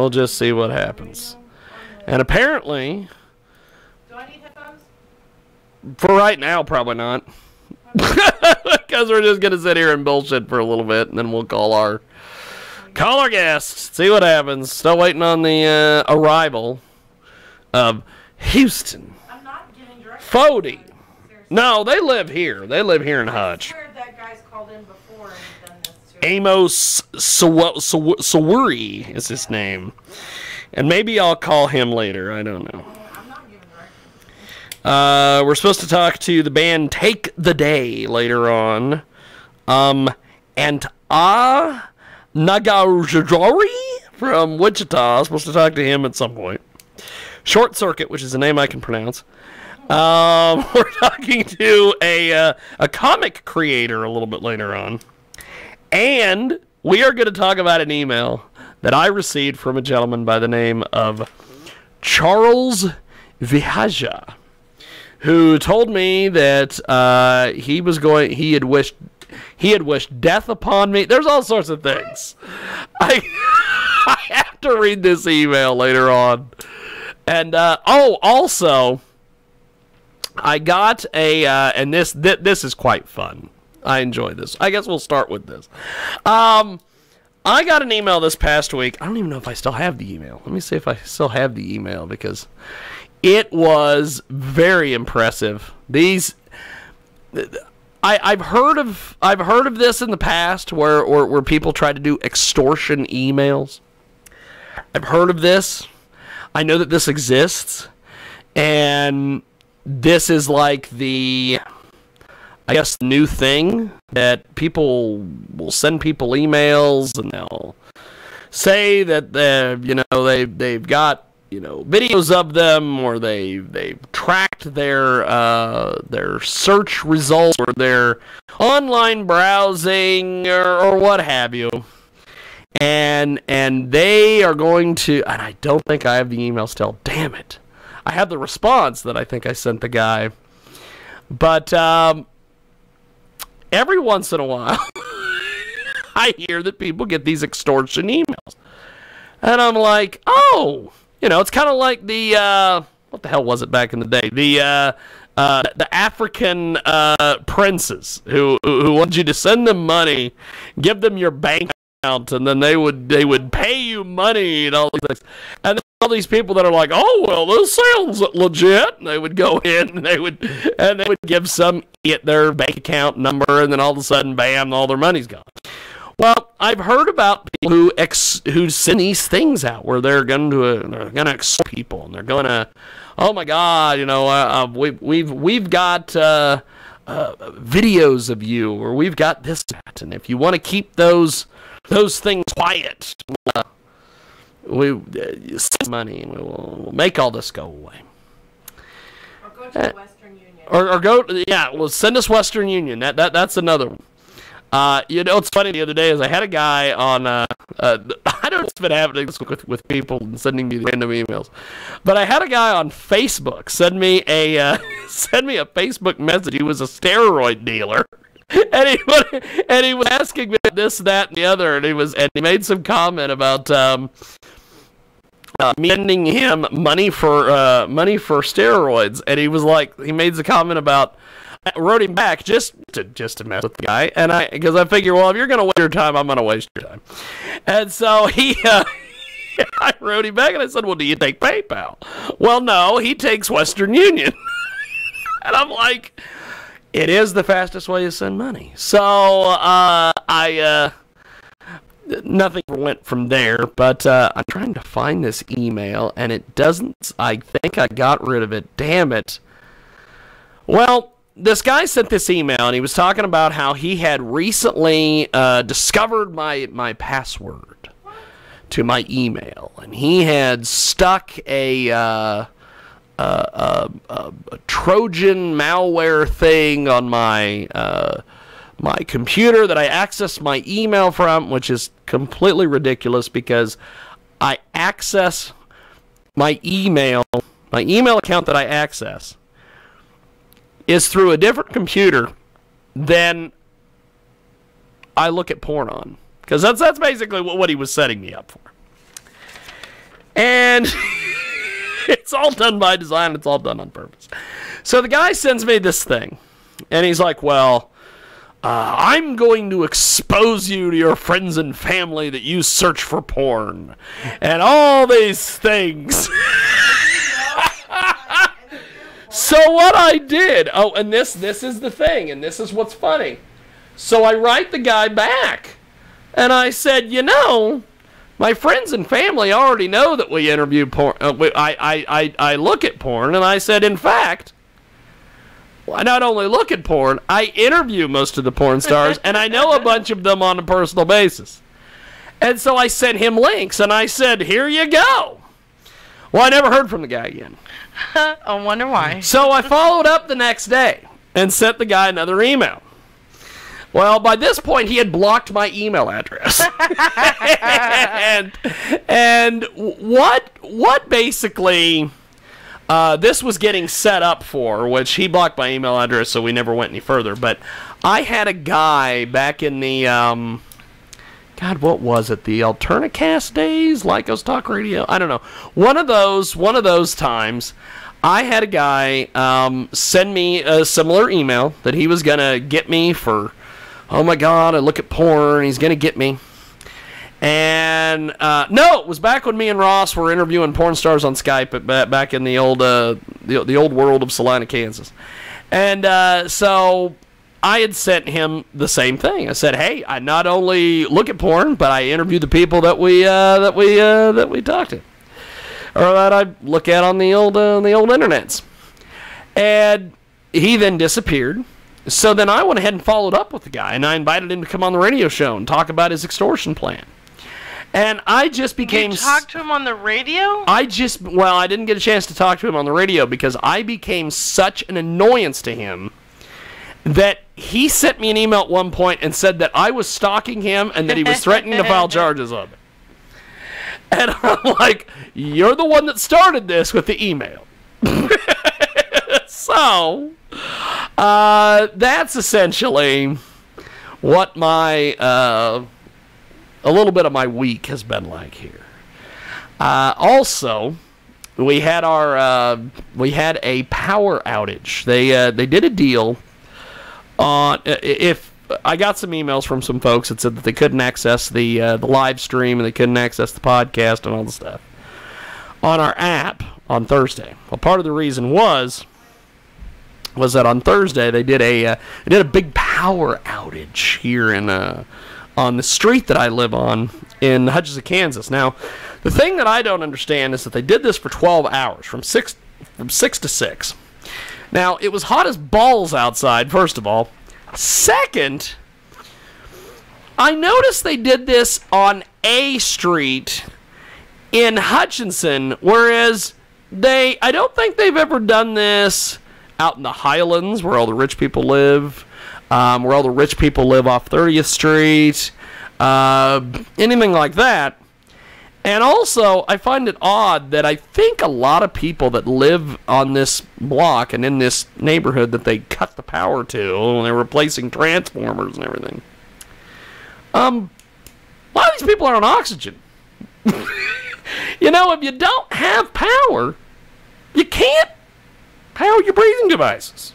We'll just see what happens. And apparently, do I need headphones? For right now, probably not. Because we're just going to sit here and bullshit for a little bit, and then we'll call our guest. See what happens. Still waiting on the arrival of Houston. I'm not giving directions. Fody. No, they live here. They live here in Hutch. I heard that guy's called in before and done this to him. Amos Sawuri is his name. And maybe I'll call him later. I don't know. I'm not giving directions. We're supposed to talk to the band Take the Day later on. And Nagarjari from Wichita. Supposed to talk to him at some point. Short Circuit, which is a name I can pronounce. We're talking to a comic creator a little bit later on. And we are going to talk about an email that I received from a gentleman by the name of Charles Vihaja, who told me that he had wished death upon me. There's all sorts of things. I have to read this email later on. And also, I got a and this is quite fun. I enjoy this. I guess we'll start with this. I got an email this past week. I don't even know if I still have the email. Let me see if I still have the email, because it was very impressive. I've heard of this in the past where people try to do extortion emails. I've heard of this. I know that this exists, and this is like the, I guess, new thing that people will send people emails, and they'll say that they've got videos of them, or they've tracked their search results or their online browsing or what have you, and they are going to, and I don't think I have the email still. Damn it! I have the response that I think I sent the guy, but every once in a while, I hear that people get these extortion emails. And I'm like, oh, it's kind of like the, what the hell was it back in the day? The African princes who wanted you to send them money, give them your bank account, and then they would pay you money and all these things. And then all these people that are like, oh, well, this sounds legit. And they would go in and they would give some idiot their bank account number, and then all of a sudden, bam, all their money's gone. Well, I've heard about people who send these things out where they're going to extort people, and they're going to, oh my God, we've got videos of you, or we've got this, that, and if you want to keep those things quiet, we send money, and we'll make all this go away. Or go to the Western Union. Well, send us Western Union. That's another one. It's funny, the other day is I had a guy on, I don't know if it's been happening with people and sending me random emails, but I had a guy on Facebook send me a Facebook message. He was a steroid dealer. And he was asking me this, that, and the other, and he made some comment about me sending him money for steroids, and he made the comment about, I wrote him back just to mess with the guy, and because I figure, well, if you're gonna waste your time, I'm gonna waste your time, and so I wrote him back and I said, well, do you take PayPal? Well, no, he takes Western Union, and I'm like, it is the fastest way to send money. So nothing went from there, but I'm trying to find this email, and it doesn't. I think I got rid of it. Damn it. Well, this guy sent this email, and he was talking about how he had recently discovered my password to my email, and he had stuck a Trojan malware thing on my computer that I access my email from, which is completely ridiculous because I access my email account that I access is through a different computer than I look at porn on, because that's basically what he was setting me up for. And it's all done by design. It's all done on purpose. So the guy sends me this thing. And he's like, well, I'm going to expose you to your friends and family that you search for porn. And all these things. So what I did, and this is the thing, and this is what's funny. So I write the guy back, and I said, you know, my friends and family already know that we interview porn. I look at porn, and I said, in fact, I not only look at porn, I interview most of the porn stars, and I know a bunch of them on a personal basis. And so I sent him links, and I said, here you go. Well, I never heard from the guy again. I wonder why. So I followed up the next day and sent the guy another email. Well, by this point, he had blocked my email address. and what basically this was getting set up for, which he blocked my email address, so we never went any further. But I had a guy back in the God, what was it? The Alternicast days, Lycos Talk Radio. I don't know. One of those times, I had a guy send me a similar email that he was gonna get me for. Oh my God! I look at porn. He's gonna get me. And no, it was back when me and Ross were interviewing porn stars on Skype back in the old the old world of Salina, Kansas. And so I had sent him the same thing. I said, "Hey, I not only look at porn, but I interview the people that we talk to, or that I look at on the old internets." And he then disappeared. So then I went ahead and followed up with the guy, and I invited him to come on the radio show and talk about his extortion plan. And I just became... You talked to him on the radio? I didn't get a chance to talk to him on the radio because I became such an annoyance to him that he sent me an email at one point and said that I was stalking him and that he was threatening to file charges on me. And I'm like, you're the one that started this with the email. So, that's essentially what my, a little bit of my week has been like here. Also, we had a power outage. They did a deal on, if I got some emails from some folks that said that they couldn't access the live stream and they couldn't access the podcast and all the stuff on our app on Thursday. Well, part of the reason was that on Thursday they did a big power outage here in on the street that I live on in Hutchinson, Kansas. Now, the thing that I don't understand is that they did this for 12 hours from 6 to 6. Now, it was hot as balls outside, first of all. Second, I noticed they did this on A Street in Hutchinson, whereas I don't think they've ever done this out in the Highlands where all the rich people live, where all the rich people live off 30th Street, anything like that. And also, I find it odd that I think a lot of people that live on this block and in this neighborhood that they cut the power to, and they're replacing transformers and everything. A lot of these people are on oxygen. You know, if you don't have power, you can't power your breathing devices.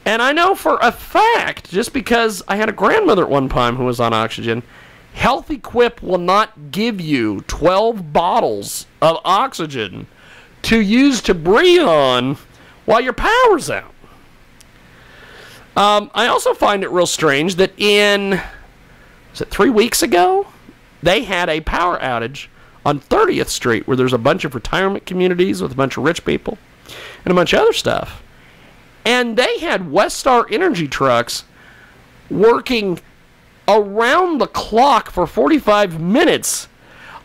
And I know for a fact, just because I had a grandmother at one time who was on oxygen, Health Equip will not give you 12 bottles of oxygen to use to breathe on while your power's out. I also find it real strange that was it 3 weeks ago? They had a power outage on 30th Street where there's a bunch of retirement communities with a bunch of rich people and a bunch of other stuff. And they had Westar Energy trucks working around the clock for 45 minutes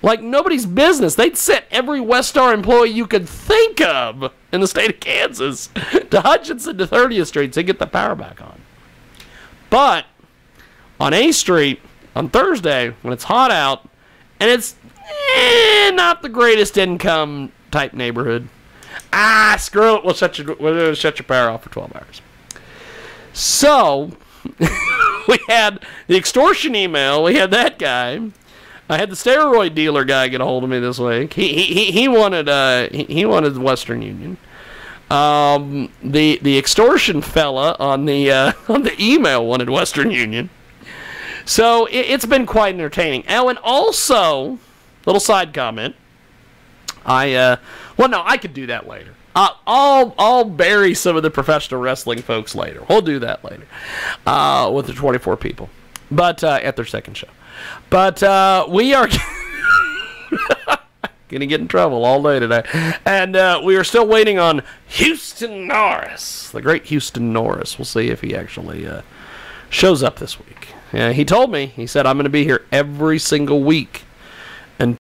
like nobody's business. They'd sent every Westar employee you could think of in the state of Kansas to Hutchinson to 30th Street to get the power back on. But on A Street on Thursday, when it's hot out and it's not the greatest income type neighborhood, screw it, we'll shut your power off for 12 hours. So we had the extortion email, we had that guy. I had the steroid dealer guy get a hold of me this week. He wanted Western Union. The extortion fella on the email wanted Western Union. So it's been quite entertaining. Oh, and also, little side comment. I could do that later. I'll bury some of the professional wrestling folks later. We'll do that later with the 24 people, but at their second show. But we are gonna get in trouble all day today, and we are still waiting on Houston Norris, the great Houston Norris. We'll see if he actually shows up this week. He told me. He said, "I'm going to be here every single week